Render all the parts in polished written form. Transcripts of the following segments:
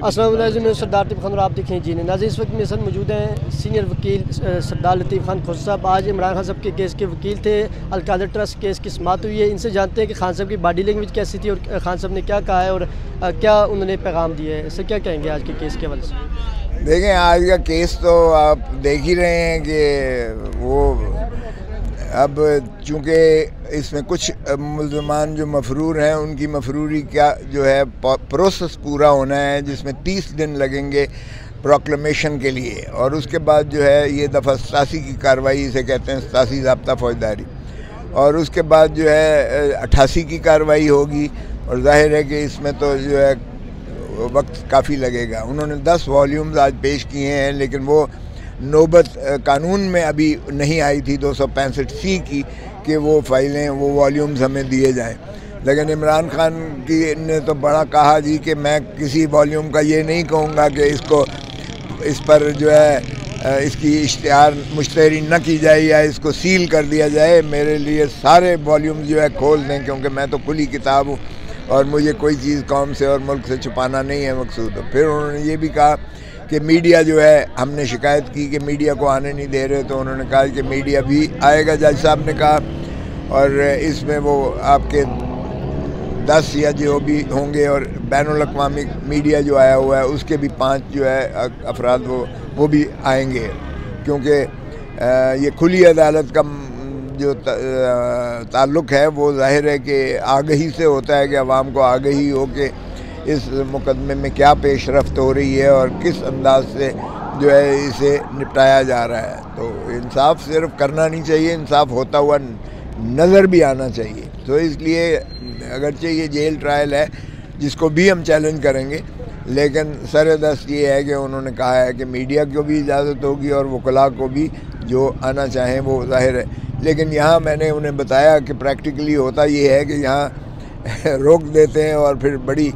السلام علیکم، میں سردار لطیف خان اور آپ دیکھیں جی ناظرین، اس وقت میرے ساتھ موجود ہیں سینئر وکیل سردار لطیف خان کھوسہ صاحب۔ آج عمران خان صاحب کے کیس کے وکیل تھے، القادر ٹرسٹ کیس کی سماعت ہوئی ہے۔ ان سے جانتے ہیں کہ خان صاحب کی باڈی لینگویج کیسی تھی اور خان صاحب نے کیا کہا ہے اور کیا انہوں نے پیغام دیا ہے۔ اس سے کیا کہیں گے آج کے کیس کے حوالے سے؟ دیکھیں، آج کا کیس تو آپ دیکھ ہی رہے ہیں کہ وہ اب چونکہ اس میں کچھ ملزمان جو مفرور ہیں ان کی مفروری کیا جو ہے پروسیس پورا ہونا ہے، جس میں 30 دن لگیں گے پروکلمیشن کے لیے، اور اس کے بعد جو ہے یہ دفعہ 87 کی کارروائی اسے کہتے ہیں، 87 ضابطہ فوجداری، اور اس کے بعد جو ہے 88 کی کارروائی ہوگی، اور ظاہر ہے کہ اس میں تو جو ہے وقت کافی لگے گا۔ انہوں نے 10 والیومز آج پیش کیے ہیں، لیکن وہ نوبت قانون میں ابھی نہیں آئی تھی 265C کی کہ وہ فائلیں وہ والیومز ہمیں دیے جائیں، لیکن عمران خان کی نے تو بڑا کہا جی کہ میں کسی والیوم کا یہ نہیں کہوں گا کہ اس پر جو ہے اس کی مشتہری نہ کی جائے یا اس کو سیل کر دیا جائے، میرے لیے سارے والیوم جو ہے کھول دیں، کیونکہ میں تو کھلی کتاب ہوں اور مجھے کوئی چیز قوم سے اور ملک سے چھپانا نہیں ہے مقصود۔ پھر انہوں نے یہ بھی کہا کہ میڈیا جو ہے، ہم نے شکایت کی کہ میڈیا کو آنے نہیں دے رہے، تو انہوں نے کہا کہ میڈیا بھی آئے گا، جج صاحب نے کہا، اور اس میں وہ آپ کے 10 یا جو بھی ہوں گے، اور بین الاقوامی میڈیا جو آیا ہوا ہے اس کے بھی 5 جو ہے افراد وہ بھی آئیں گے، کیونکہ یہ کھلی عدالت کا جو تعلق ہے وہ ظاہر ہے کہ آگہی سے ہوتا ہے، کہ عوام کو آگہی ہو کہ اس مقدمے میں کیا پیش رفت ہو رہی ہے اور کس انداز سے جو ہے اسے نپٹایا جا رہا ہے۔ تو انصاف صرف کرنا نہیں چاہیے، انصاف ہوتا ہوا نظر بھی آنا چاہیے۔ تو اس لیے اگرچہ یہ جیل ٹرائل ہے جس کو بھی ہم چیلنج کریں گے، لیکن سر دست یہ ہے کہ انہوں نے کہا ہے کہ میڈیا کو بھی اجازت ہوگی اور وکلاء کو بھی جو آنا چاہیں وہ ظاہر ہے، لیکن یہاں میں نے انہیں بتایا کہ پریکٹیکلی ہوتا یہ ہے کہ یہاں روک دیتے ہیں اور پھر بڑی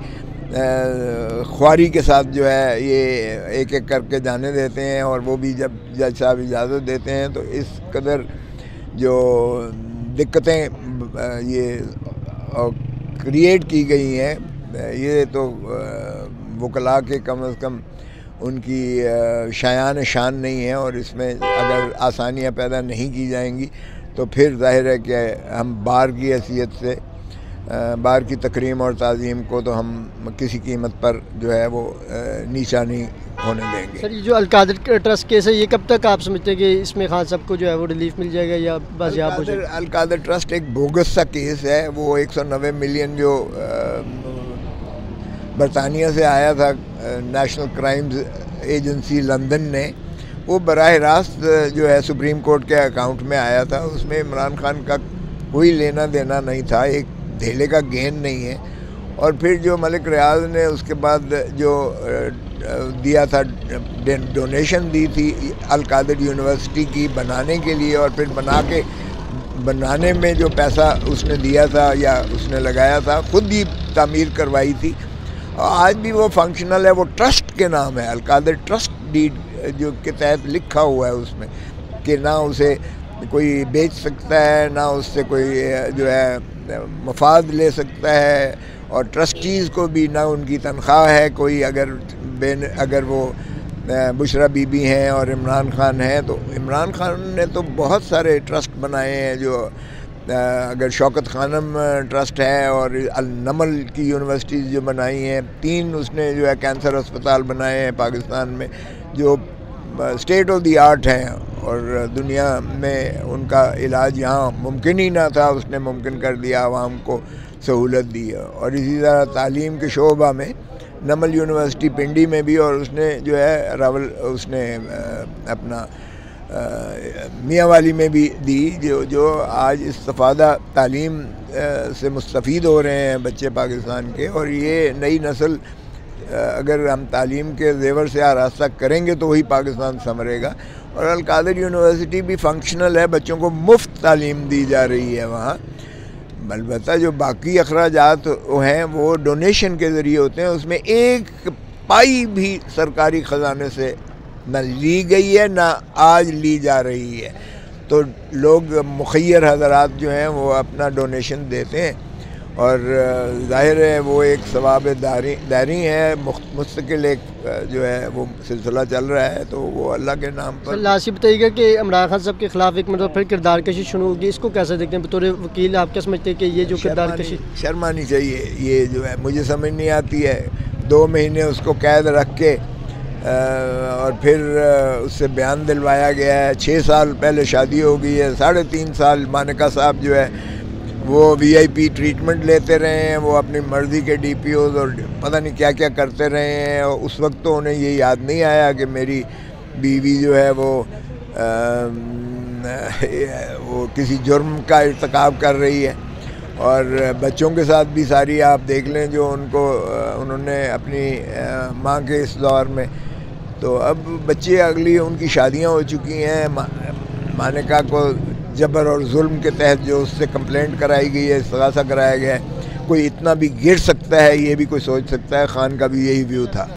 خواری کے ساتھ جو ہے یہ ایک ایک کر کے جانے دیتے ہیں، اور وہ بھی جب جج صاحب اجازت دیتے ہیں تو اس قدر جو دقتیں یہ کریٹ کی گئی ہیں، یہ تو وکلاء کے کم از کم ان کی شایان شان نہیں ہے، اور اس میں اگر آسانیاں پیدا نہیں کی جائیں گی تو پھر ظاہر ہے کہ ہم بار کی حیثیت سے بار کی تکریم اور تعظیم کو تو ہم کسی قیمت پر جو ہے وہ نیچا نہیں ہونے دیں گے۔ سر، یہ جو القادر ٹرسٹ کیس ہے یہ کب تک آپ سمجھتے ہیں کہ اس میں خان صاحب کو جو ہے وہ ریلیف مل جائے گا یا بازیاب ہو جائے گا؟ القادر ٹرسٹ ایک بوگس سا کیس ہے، وہ 190 ملین جو برطانیہ سے آیا تھا نیشنل کرائمز ایجنسی لندن نے، وہ براہ راست جو ہے سپریم کورٹ کے اکاؤنٹ میں آیا تھا، اس میں عمران خان کا کوئی لینا دینا نہیں تھا، ایک دھیلے کا گین نہیں ہے۔ اور پھر جو ملک ریاض نے اس کے بعد جو دیا تھا، ڈونیشن دی تھی القادر یونیورسٹی کی بنانے کے لیے، اور پھر بنانے میں جو پیسہ اس نے دیا تھا یا اس نے لگایا تھا، خود ہی تعمیر کروائی تھی، آج بھی وہ فنکشنل ہے، وہ ٹرسٹ کے نام ہے، القادر ٹرسٹ ڈیڈ جو کے تحت لکھا ہوا ہے اس میں، کہ نہ اسے کوئی بیچ سکتا ہے، نہ اس سے کوئی جو ہے مفاد لے سکتا ہے، اور ٹرسٹیز کو بھی نہ ان کی تنخواہ ہے کوئی، اگر وہ بشرا بی بی ہیں اور عمران خان ہیں، تو عمران خان نے تو بہت سارے ٹرسٹ بنائے ہیں، جو اگر شوکت خانم ٹرسٹ ہے، اور النمل کی یونیورسٹیز جو بنائی ہیں، 3 اس نے جو ہے کینسر اسپتال بنائے ہیں پاکستان میں، جو اسٹیٹ آف دی آرٹ ہیں، اور دنیا میں ان کا علاج یہاں ممکن ہی نہ تھا، اس نے ممکن کر دیا، عوام کو سہولت دی۔ اور اسی طرح تعلیم کے شعبہ میں نمل یونیورسٹی پنڈی میں بھی، اور اس نے جو ہے اس نے اپنا میاں والی میں بھی دی، جو آج استفادہ تعلیم سے مستفید ہو رہے ہیں بچے پاکستان کے، اور یہ نئی نسل اگر ہم تعلیم کے زیور سے آراستہ کریں گے تو وہی پاکستان سنورے گا۔ اور القادر یونیورسٹی بھی فنکشنل ہے، بچوں کو مفت تعلیم دی جا رہی ہے وہاں، البتہ جو باقی اخراجات ہیں وہ ڈونیشن کے ذریعے ہوتے ہیں، اس میں ایک پائی بھی سرکاری خزانے سے نہ لی گئی ہے نہ آج لی جا رہی ہے۔ تو لوگ مخیر حضرات جو ہیں وہ اپنا ڈونیشن دیتے ہیں، اور ظاہر ہے وہ ایک ثواب داری ہے، مستقل ایک جو ہے وہ سلسلہ چل رہا ہے، تو وہ اللہ کے نام پر۔ اللہ سے بتائیے گا کہ عمران خان صاحب کے خلاف ایک مرتبہ پھر کردار کشی شروع ہوگی، اس کو کیسے دیکھتے ہیں بطور وکیل؟ آپ کیا سمجھتے ہیں کہ یہ جو کردار کشی؟ شرم آنی چاہیے، یہ جو ہے مجھے سمجھ نہیں آتی ہے۔ 2 مہینے اس کو قید رکھ کے اور پھر اس سے بیان دلوایا گیا ہے۔ 6 سال پہلے شادی ہو گئی ہے، 3.5 سال مانیکا صاحب جو ہے وہ VIP ٹریٹمنٹ لیتے رہے ہیں، وہ اپنی مرضی کے DPOs اور پتہ نہیں کیا کیا کرتے رہے ہیں، اور اس وقت تو انہیں یہ یاد نہیں آیا کہ میری بیوی جو ہے وہ کسی جرم کا ارتکاب کر رہی ہے۔ اور بچوں کے ساتھ بھی ساری آپ دیکھ لیں جو انہوں نے اپنی ماں کے اس دور میں، تو اب بچے اگلی ان کی شادیاں ہو چکی ہیں۔ مانیکا کو جبر اور ظلم کے تحت جو اس سے کمپلینٹ کرائی گئی ہے، استغاثہ کرایا گیا ہے، کوئی اتنا بھی گر سکتا ہے یہ بھی کوئی سوچ سکتا ہے؟ خان کا بھی یہی ویو تھا۔